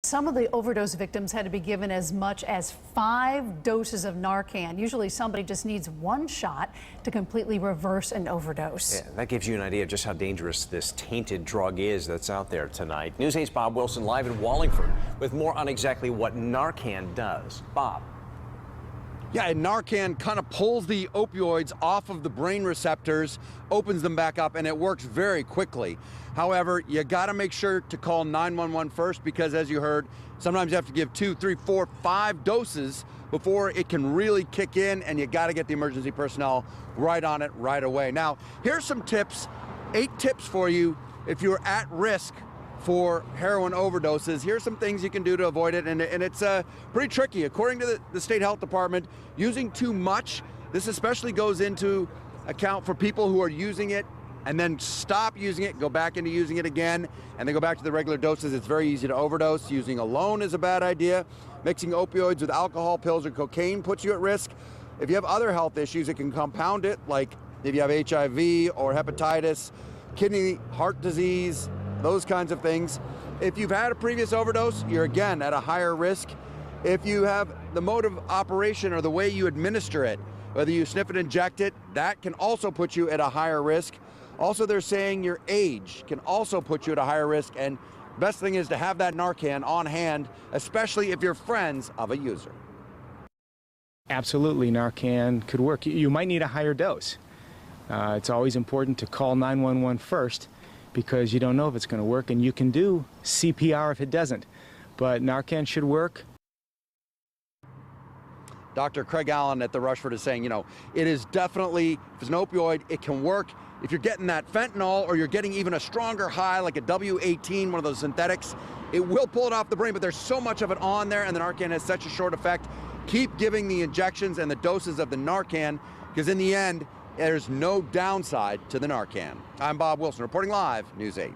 Some of the overdose victims had to be given as much as 5 doses of Narcan. Usually somebody just needs one shot to completely reverse an overdose. Yeah, that gives you an idea of just how dangerous this tainted drug is that's out there tonight. News 8's Bob Wilson live in Wallingford with more on exactly what Narcan does. Bob. Yeah, and Narcan kind of pulls the opioids off of the brain receptors, opens them back up, and it works very quickly. However, you got to make sure to call 911 first because, as you heard, sometimes you have to give 2, 3, 4, 5 doses before it can really kick in, and you got to get the emergency personnel right on it right away. Now, here's some tips, 8 tips for you if you're at risk for heroin overdoses. Here's some things you can do to avoid it, and it's pretty tricky. According to the state health department, using too much, this especially goes into account for people who are using it and then stop using it, go back into using it again, and then go back to the regular doses. It's very easy to overdose. Using alone is a bad idea. Mixing opioids with alcohol, pills, or cocaine puts you at risk. If you have other health issues, it can compound it, like if you have HIV or hepatitis, kidney, heart disease, those kinds of things. If you've had a previous overdose, you're again at a higher risk. If you have the mode of operation or the way you administer it, whether you sniff it, inject it, that can also put you at a higher risk. Also, they're saying your age can also put you at a higher risk, and best thing is to have that Narcan on hand, especially if you're friends of a user. Absolutely, Narcan could work. You might need a higher dose. It's always important to call 911 first, because you don't know if it's going to work, and you can do CPR if it doesn't. But Narcan should work. Dr. Craig Allen at the Rushford is saying, it is definitely, if it's an opioid, it can work. If you're getting that fentanyl or you're getting even a stronger high like a W18, one of those synthetics, it will pull it off the brain, but there's so much of it on there, and the Narcan has such a short effect. Keep giving the injections and the doses of the Narcan, because in the end, there's no downside to the Narcan. I'm Bob Wilson, reporting live, News 8.